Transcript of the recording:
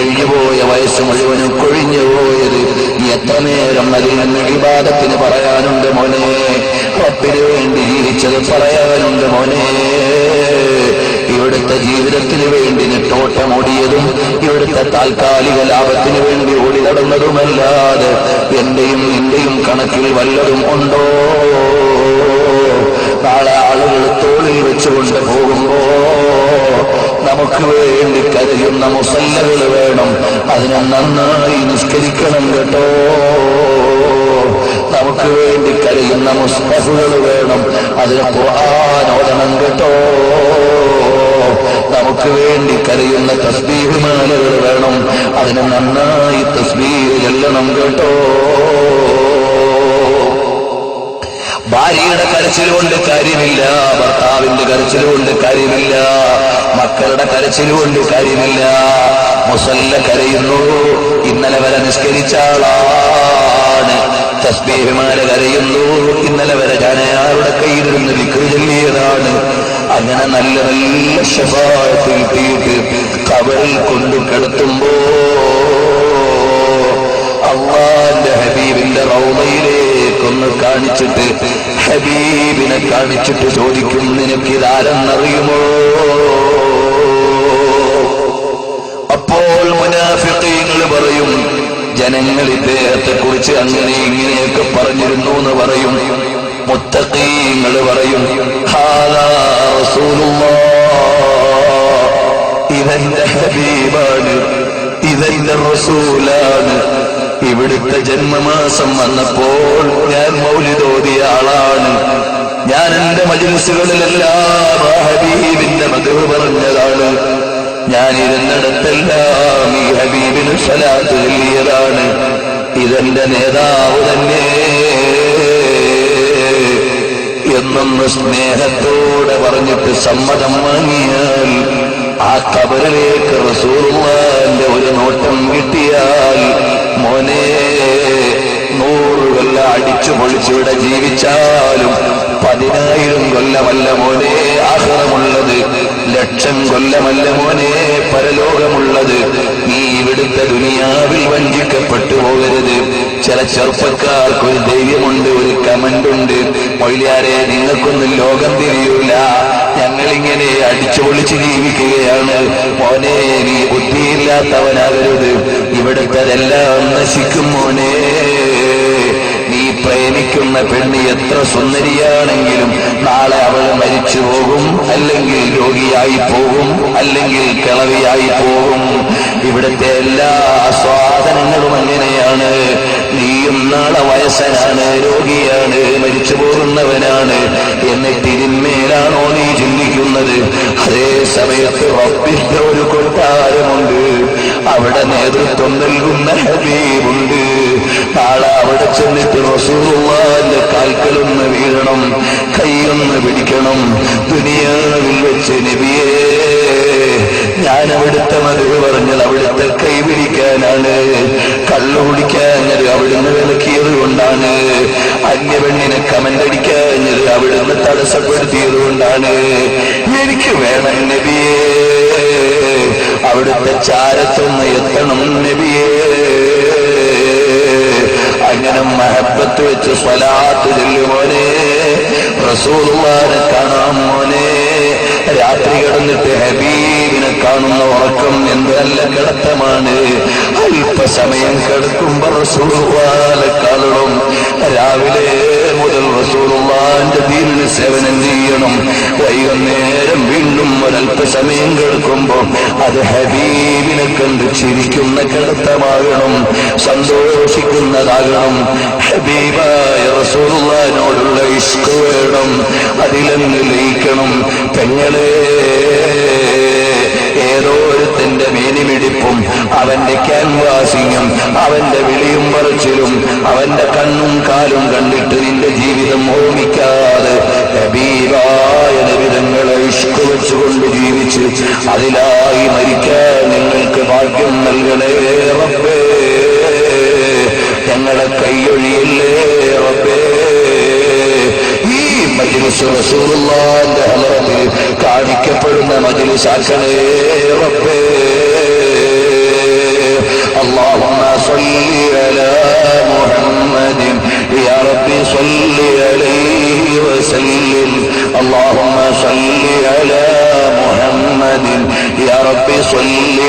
കഴിഞ്ഞുപോയ വയസ്സ് മുഴുവനും കൊഴിഞ്ഞുപോയത്. എത്ര നേരം അതിൽ നിന്ന് ഇബാദത്തിന് പറയാനുണ്ട് മോനെ. റബ്ബിന് വേണ്ടി ജീവിച്ചത് പറയാനുണ്ട് മോനെ. ഇവിടുത്തെ ജീവിതത്തിന് വേണ്ടി നെട്ടോട്ടമോടിയതും ഇവിടുത്തെ താൽക്കാലിക ലാഭത്തിന് വേണ്ടി ഓടി നടന്നതുമല്ലാതെ എന്റെയും നിന്റെയും കണക്കിൽ വല്ലതും ഉണ്ടോ? നാളെ ആളുകൾ തോളിൽ വെച്ചുകൊണ്ട് പോകുമ്പോ നമുക്ക് വേണ്ടി കരയുന്ന മുസല്ലകൾ വേണം. അതിനെ നന്നായി നിസ്കരിക്കണം കേട്ടോ. നമുക്ക് വേണ്ടി കരയുന്ന മുസ്തഫുകൾ വേണം. അതിന് ഖുർആൻ ഓതണം കേട്ടോ. നമുക്ക് വേണ്ടി കരയുന്ന തസ്ബീഹ് മാലകൾ വേണം. അതിന് നന്നായി തസ്ബീഹ് ചൊല്ലണം കേട്ടോ. ഭാര്യയുടെ കരച്ചിലുകൊണ്ട് കാര്യമില്ല, ഭർത്താവിന്റെ കരച്ചിലുകൊണ്ട് കാര്യമില്ല, മക്കളുടെ കരച്ചിലുകൊണ്ട് കാര്യമില്ല. മുസല്ല കരയുന്നു, ഇന്നലെ വരെ നിസ്കരിച്ച ആളാണ്. തസ്ബീഹുമാല കരയുന്നു, ഇന്നലെ വരെ ഞാൻ അയാളുടെ കയ്യിലിരുന്ന് ദിക്ർ ചൊല്ലിയതാണ്. അങ്ങനെ നല്ല നല്ല ശഫാഅത്ത് കിട്ടിയിട്ട് ഖബറിൽ കൊണ്ടു കിടത്തുമ്പോ അല്ലാഹുവിന്റെ ഹബീബിന്റെ റൗളയിലേക്കൊന്ന് കാണിച്ചിട്ട്, ഹബീബിനെ കാണിച്ചിട്ട് ചോദിക്കും, നിനക്കിതാരെന്നറിയുമോ? അപ്പോൾ മുനാഫിഖീങ്ങൾ പറയും, ജനങ്ങൾ ഇദ്ദേഹത്തെ കുറിച്ച് അങ്ങനെ ഇങ്ങനെയൊക്കെ പറഞ്ഞിരുന്നു എന്ന് പറയും. മുത്തഖീങ്ങൾ പറയും, ഹാദാ റസൂലുള്ളാഹ്, ഇതെന്റെ ഹബീബാണ്, ഇതെന്റെ റസൂലാണ്. ഇവിടുത്തെ ജന്മമാസം വന്നപ്പോൾ ഞാൻ മൗലിദ് ഓതിയ ആളാണ്. ഞാൻ എന്റെ മജ്‌ലിസുകളിലെല്ലാം ഹബീബിന്റെ മദ്ഹ് പറഞ്ഞതാണ്. ഞാൻ ഇരുന്നിടത്തെല്ലാം ഈ ഹബീബിന് സ്വലാത്ത് ചൊല്ലിയതാണ്. ഇതെന്റെ നേതാവ് തന്നെ എന്നൊന്ന് സ്നേഹത്തോടെ പറഞ്ഞിട്ട് സമ്മതം വാങ്ങിയാൽ, ആ ഖബറിലേക്ക് റസൂലുള്ളാഹിന്റെ ഒരു നോട്ടം കിട്ടിയാൽ, മോനെ 100 കൊല്ലം അടിച്ചു പൊളിച്ചിവിടെ ജീവിച്ചാലും 10,000 കൊല്ലമല്ല മോനെ ആഖിറമുള്ളത്, 1,00,000 കൊല്ലമല്ല മോനെ പരലോകമുള്ളത്. നീ ഇവിടുത്തെ ദുനിയാവിൽ വഞ്ചിക്കപ്പെട്ടു പോകരുത്. ചില ചെറുപ്പക്കാർക്കൊരു ധൈര്യമുണ്ട്, ഒരു കമന്റുണ്ട്, മൊയ്ലിയാരെ നിങ്ങൾക്കൊന്നും ലോകം തിരിയൂല, ഞങ്ങളിങ്ങനെ അടിച്ചു പൊളിച്ച് ജീവിക്കുകയാണ്. മോനെ നീ ബുദ്ധിയില്ലാത്തവനാകരുത്, ഇവിടുത്തെല്ലാം നശിക്കും മോനെ. നീ പ്രേമിക്കുന്ന പെണ്ണ് എത്ര സുന്ദരിയാണെങ്കിലും നാളെ അവൾ മരിച്ചു പോകും, അല്ലെങ്കിൽ രോഗിയായി പോകും, അല്ലെങ്കിൽ കിളവിയായി പോകും. ഇവിടുത്തെ എല്ലാ സ്വാധനങ്ങളും അങ്ങനെയാണ്. നീയും നാളെ വയസ്സനാണ്, രോഗിയാണ്, മരിച്ചു പോകുന്നവനാണ്. എന്നിട്ട് ഇതിന്മേലാണോ നീ ചിന്തിക്കുന്നത്? അതേ സമയത്ത് റബ്ബിന്റെ ഒരു കൊട്ടാരമുണ്ട്, അവിടെ നേതൃത്വം നൽകുന്ന ഹബീബുണ്ട്. നാളെ അവിടെ ചെന്നിട്ട് റസൂലുള്ളാഹിന്റെ കാൽക്കലൊന്ന് വീഴണം, കൈയൊന്ന് പിടിക്കണം. ദുനിയാവിൽ വെച്ച് നബിയേ, ഞാൻ അവിടുത്തെ മധു പറഞ്ഞത് അവിടുത്തെ കൈ പിടിക്കാനാണ്, കള്ളു കുടിക്കാഞ്ഞത് അവിടുന്ന് വിലക്കിയത് കൊണ്ടാണ്, അന്യപെണ്ണിനെ കമന്റടിക്കാഞ്ഞത് അവിടുന്ന് തടസ്സപ്പെടുത്തിയത് കൊണ്ടാണ്. എനിക്ക് വേണം നബിയേ, അവിടുത്തെ ചാരത്തൊന്ന് എത്തണം നബിയേ. അങ്ങനെ മഹബത്ത് വെച്ച് സ്വലാത്ത് ചൊല്ലു മോനെ, റസൂലുള്ളാഹിനെ കാണാം മോനെ. രാത്രി കിടന്നിട്ട് ഹബീബിനെ കാണുന്ന ഉറക്കം എന്ത് നല്ല കിടത്തമാണ്. അല്പസമയം കിടക്കുമ്പോ റസൂലുള്ളാഹിനെ കാണണം. രാവിലെ മുതൽ റസൂലുള്ളാഹിന്റെ ദീനിന് സേവനം ചെയ്യണം. വൈകുന്നേരം വീണ്ടും ഒരല്പസമയം കിടക്കുമ്പോ അത് ഹബീബിനെ കണ്ട് ചിരിക്കുന്ന കിടത്തമാകണം, സന്തോഷിക്കുന്നതാകണം. ഹബീബായ റസൂലുള്ളാഹിനോടുള്ള ഇഷ്ക് വേണം, അതിലങ്ങ് ലയിക്കണം. പെങ്ങളെ, ഏതോ ഒരുത്തന്റെ മേനിമിടിപ്പും അവന്റെ ക്യാൻവാസിങ്ങും അവന്റെ വിളിയും പറച്ചിലും അവന്റെ കണ്ണും കാലും കണ്ടിട്ട് നിന്റെ ജീവിതം ഓർമ്മിക്കാതെ ഹബീബായ നബിതങ്ങളെ ഇഷ്ക് വെച്ചുകൊണ്ട് ജീവിച്ച് അതിലായി മരിക്കാൻ നിങ്ങൾക്ക് ഭാഗ്യം നൽകണേ റബ്ബേ. ഞങ്ങളെ കൈയൊഴിയില്ലേ റബ്ബേ. ഈ മജ്‌ലിസ് റസൂലുള്ളാഹിന്റെ ഹളറത്തിൽ കാണിക്കപ്പെടുന്ന മജ്‌ലിസാക്കണേ റബ്ബേ. റബ്ബി സ്വല്ലി